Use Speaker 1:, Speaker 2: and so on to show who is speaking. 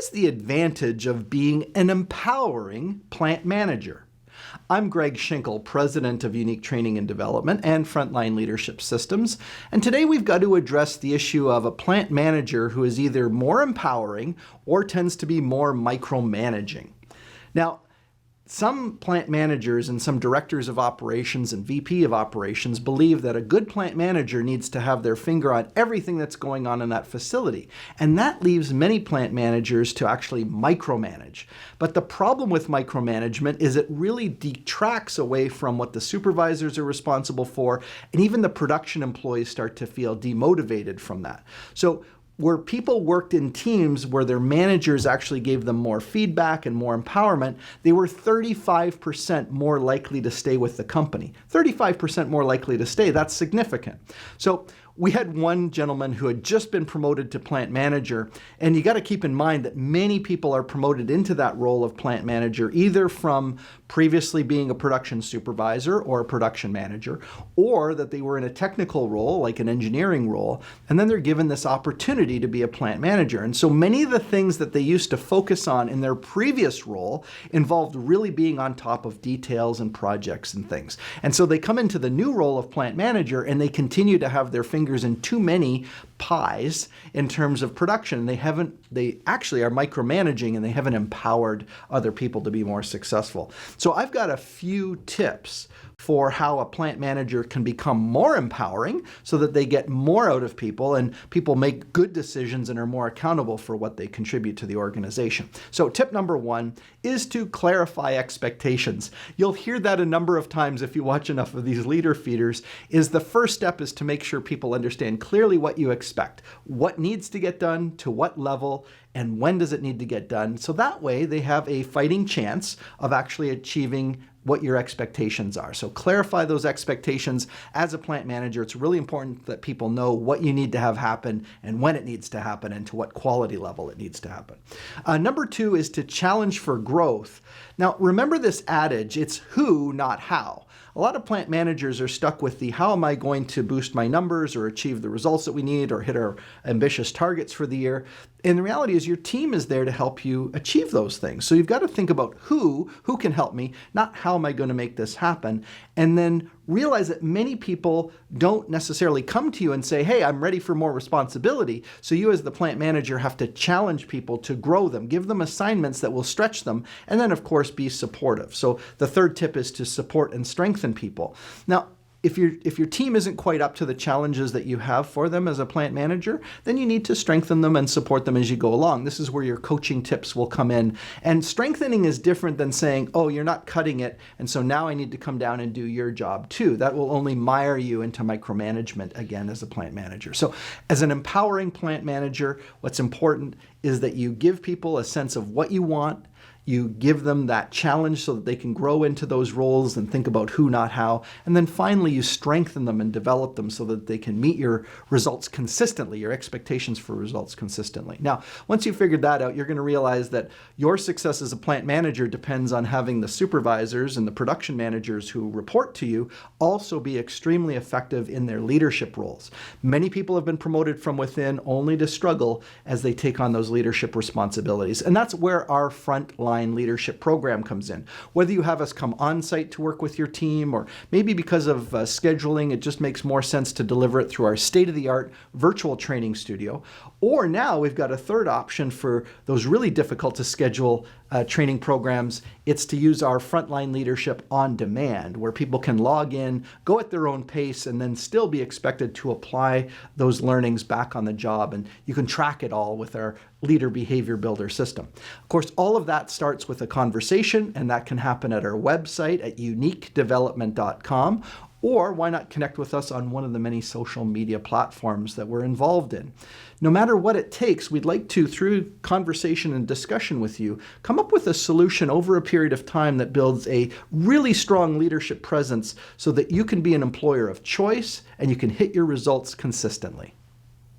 Speaker 1: is the advantage of being an empowering plant manager? I'm Greg Schinkel, President of Unique Training and Development and Frontline Leadership Systems, and today we've got to address the issue of a plant manager who is either more empowering or tends to be more micromanaging. Now, some plant managers and some directors of operations and VP of operations believe that a good plant manager needs to have their finger on everything that's going on in that facility. And that leaves many plant managers to actually micromanage. But the problem with micromanagement is it really detracts away from what the supervisors are responsible for, and even the production employees start to feel demotivated from that. So where people worked in teams where their managers actually gave them more feedback and more empowerment, they were 35% more likely to stay with the company. 35% more likely to stay, that's significant. So we had one gentleman who had just been promoted to plant manager, and you got to keep in mind that many people are promoted into that role of plant manager either from previously being a production supervisor or a production manager, or that they were in a technical role like an engineering role, and then they're given this opportunity to be a plant manager. And so many of the things that they used to focus on in their previous role involved really being on top of details and projects and things. And so they come into the new role of plant manager and they continue to have their fingers in too many pies in terms of production. They actually are micromanaging, and they haven't empowered other people to be more successful. So I've got a few tips for how a plant manager can become more empowering so that they get more out of people and people make good decisions and are more accountable for what they contribute to the organization. So tip number one is to clarify expectations. You'll hear that a number of times if you watch enough of these leader feeders. Is the first step is to make sure people understand clearly what you expect, what needs to get done, to what level, and when does it need to get done. So that way they have a fighting chance of actually achieving what your expectations are. So clarify those expectations as a plant manager. It's really important that people know what you need to have happen and when it needs to happen and to what quality level it needs to happen. Number two is to challenge for growth. Now, remember this adage, it's who, not how. A lot of plant managers are stuck with the how am I going to boost my numbers or achieve the results that we need or hit our ambitious targets for the year. And the reality is your team is there to help you achieve those things. So you've got to think about who can help me, not how am I going to make this happen. And then realize that many people don't necessarily come to you and say, hey, I'm ready for more responsibility. So you as the plant manager have to challenge people to grow them, give them assignments that will stretch them, and then of course be supportive. So the third tip is to support and strengthen people. Now, if your team isn't quite up to the challenges that you have for them as a plant manager, then you need to strengthen them and support them as you go along. This is where your coaching tips will come in. And strengthening is different than saying, oh, you're not cutting it, and so now I need to come down and do your job too. That will only mire you into micromanagement again as a plant manager. So as an empowering plant manager, what's important is that you give people a sense of what you want. You give them that challenge so that they can grow into those roles and think about who, not how. And then finally, you strengthen them and develop them so that they can meet your results consistently, your expectations for results consistently. Now, once you've figured that out, you're going to realize that your success as a plant manager depends on having the supervisors and the production managers who report to you also be extremely effective in their leadership roles. Many people have been promoted from within only to struggle as they take on those leadership responsibilities. And that's where our frontline leadership program comes in. Whether you have us come on site to work with your team, or maybe because of scheduling, it just makes more sense to deliver it through our state-of-the-art virtual training studio. Or now we've got a third option for those really difficult to schedule training programs. It's to use our frontline leadership on demand, where people can log in, go at their own pace, and then still be expected to apply those learnings back on the job. And you can track it all with our Leader Behavior Builder system. Of course, all of that starts with a conversation, and that can happen at our website at uniquedevelopment.com. Or why not connect with us on one of the many social media platforms that we're involved in. No matter what it takes, we'd like to, through conversation and discussion with you, come up with a solution over a period of time that builds a really strong leadership presence so that you can be an employer of choice and you can hit your results consistently.